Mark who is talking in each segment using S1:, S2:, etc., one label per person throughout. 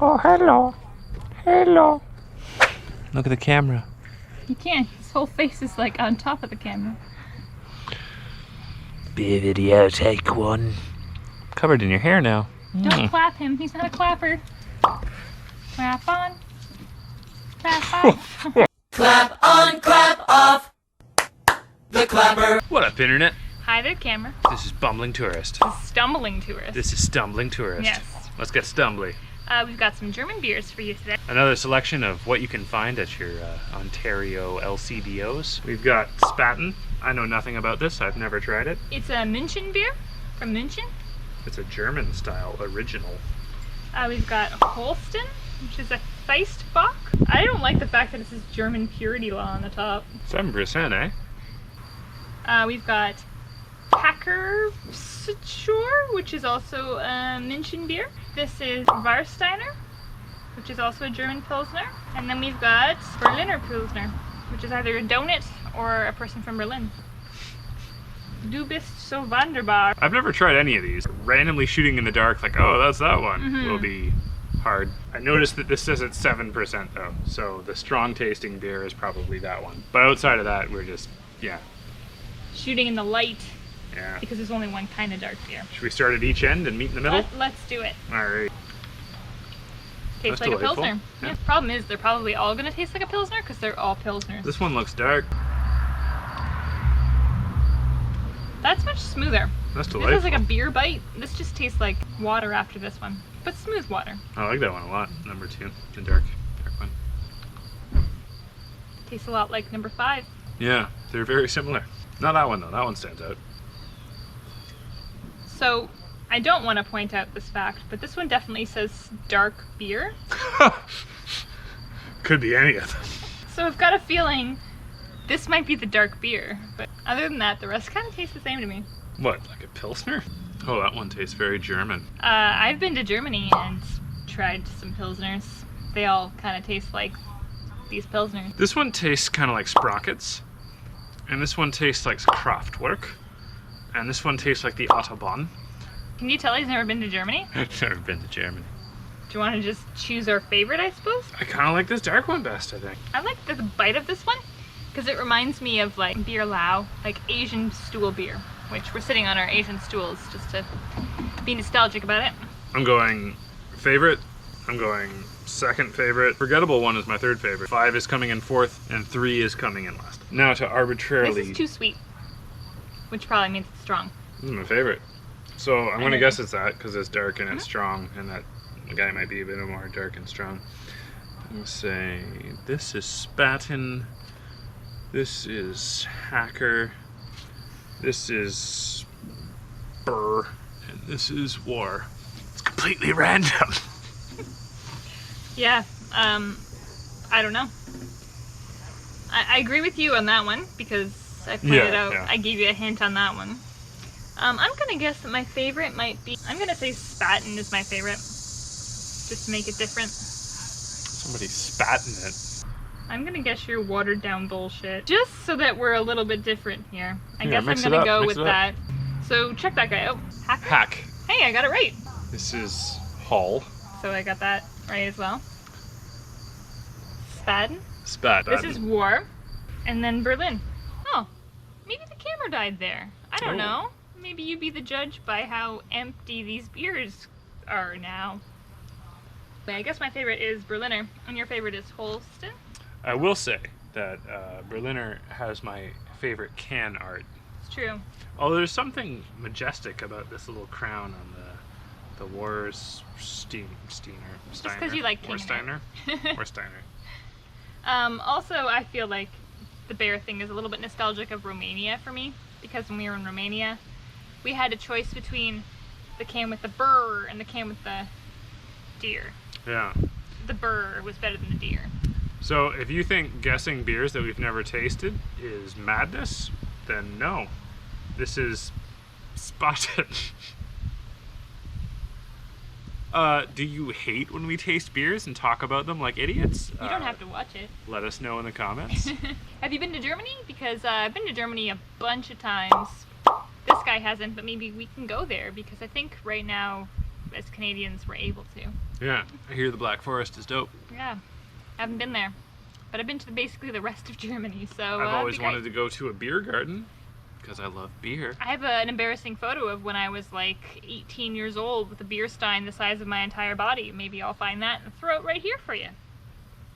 S1: Oh, hello. Hello. Look at the camera.
S2: You can't. His whole face is like on top of the camera.
S1: Be a video, take one. Covered in your hair now.
S2: Don't clap him. He's not a clapper. Clap on. Clap off.
S3: Clap on, clap off. The clapper.
S1: What up, internet?
S2: Hi there, camera.
S1: This is Bumbling Tourist.
S2: This is Stumbling Tourist.
S1: This is Stumbling Tourist.
S2: Yes.
S1: Let's get stumbly.
S2: We've got some German beers for you today.
S1: Another selection of what you can find at your Ontario LCBOs. We've got Spaten. I know nothing about this. I've never tried it.
S2: It's a München beer from München.
S1: It's a German style original.
S2: We've got Holsten, which is a Feistbock. I don't like the fact that it says German purity law on the top.
S1: 7%, eh?
S2: We've got Hacker-Pschorr, which is also a München beer. This is Warsteiner, which is also a German Pilsner. And then we've got Berliner Pilsner, which is either a donut or a person from Berlin. Du bist so wunderbar.
S1: I've never tried any of these. Randomly shooting in the dark like, oh, that's that one, will be hard. I noticed that this says it's 7% though, so the strong tasting beer is probably that one. But outside of that, we're just, yeah.
S2: Shooting in the light,
S1: Yeah.
S2: because there's only one kind of dark beer.
S1: Should we start at each end and meet in the middle?
S2: Let's do it.
S1: Alright.
S2: Tastes
S1: That's
S2: like
S1: delightful.
S2: a Pilsner.
S1: Yeah.
S2: Problem is, they're probably all going to taste like a Pilsner, because they're all Pilsners.
S1: This one looks dark.
S2: That's much smoother.
S1: That's
S2: This
S1: delightful.
S2: has like a beer bite. This just tastes like water after this one, but smooth water.
S1: I like that one a lot. Number 2, the dark one.
S2: Tastes a lot like number 5.
S1: Yeah, they're very similar. Not that one though, that one stands out.
S2: So, I don't want to point out this fact, but this one definitely says dark beer.
S1: Could be any of them.
S2: So I've got a feeling this might be the dark beer, but other than that, the rest kind of taste the same to me.
S1: What, like a Pilsner? Oh, that one tastes very German.
S2: I've been to Germany and tried some Pilsners. They all kind of taste like these Pilsners.
S1: This one tastes kind of like Sprockets, and this one tastes like Kraftwerk, and this one tastes like the Autobahn.
S2: Can you tell he's never been to Germany?
S1: I've never been to Germany.
S2: Do you want to just choose our favorite, I suppose?
S1: I kind of like this dark one best, I think.
S2: I like the bite of this one because it reminds me of like beer lao, like Asian stool beer, which we're sitting on our Asian stools just to be nostalgic about it.
S1: I'm going favorite, I'm going second favorite. Forgettable one is my third favorite. 5 is coming in fourth, and 3 is coming in last. Now to arbitrarily...
S2: This is too sweet, which probably means it's strong.
S1: This is my favorite. So I'm going to guess it's that because it's dark and it's strong, and that guy might be a bit more dark and strong. I'm going to say this is Spaten, this is Hacker, this is Burr, and this is War. It's completely random.
S2: Yeah, I don't know. I agree with you on that one because I pointed out,
S1: yeah.
S2: I gave you a hint on that one. I'm gonna guess that my favorite might be, I'm gonna say Spaten is my favorite, just to make it different.
S1: Somebody spat in it.
S2: I'm gonna guess your watered down bullshit, just so that we're a little bit different here. I
S1: Yeah,
S2: guess I'm
S1: mix it
S2: gonna
S1: up,
S2: go
S1: mix
S2: with
S1: it up.
S2: that. So check that guy out. Hacker?
S1: Hack.
S2: Hey, I got it right.
S1: This is Hull.
S2: So I got that right as well. Spaten.
S1: Spat.
S2: This is War. And then Berlin. Oh, maybe the camera died there. I don't know. Maybe you be the judge by how empty these beers are now. But I guess my favorite is Berliner, and your favorite is Holsten.
S1: I will say that Berliner has my favorite can art.
S2: It's true.
S1: Oh, there's something majestic about this little crown on the Warsteiner.
S2: Just 'cause you like King
S1: Warsteiner. Warsteiner.
S2: Also, I feel like the bear thing is a little bit nostalgic of Romania for me, because when we were in Romania, we had a choice between the can with the burr and the can with the deer.
S1: Yeah.
S2: The burr was better than the deer.
S1: So if you think guessing beers that we've never tasted is madness, then no. This is Spaten. Do you hate when we taste beers and talk about them like idiots?
S2: You don't have to watch it.
S1: Let us know in the comments.
S2: Have you been to Germany? Because I've been to Germany a bunch of times. This guy hasn't, but maybe we can go there because I think right now as Canadians were able to.
S1: Yeah, I hear the Black Forest is dope.
S2: Yeah, I haven't been there, but I've been to basically the rest of Germany. So
S1: I've always wanted to go to a beer garden because I love beer.
S2: I have an embarrassing photo of when I was like 18 years old with a beer stein the size of my entire body. Maybe I'll find that and throw it right here for you.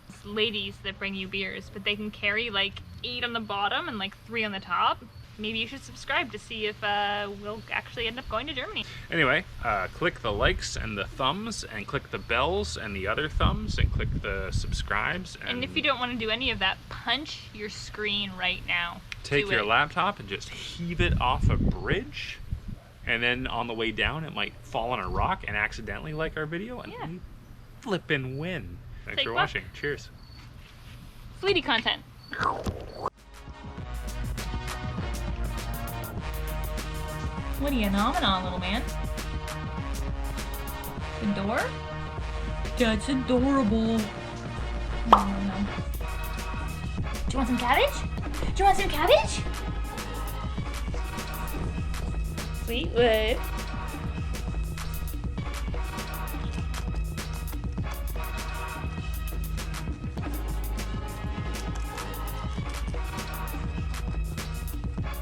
S2: It's ladies that bring you beers, but they can carry like 8 on the bottom and like 3 on the top. Maybe you should subscribe to see if we'll actually end up going to Germany.
S1: Anyway, click the likes and the thumbs, and click the bells and the other thumbs, and click the subscribes.
S2: And if you don't want to do any of that, punch your screen right now.
S1: Take your laptop and just heave it off a bridge, and then on the way down it might fall on a rock and accidentally like our video, and we flippin' win. Thanks for watching. Cheers.
S2: Sweetie content. What are you nomming on, little man? The door? That's adorable. No. Do you want some cabbage? Do you want some cabbage? Sweetwood.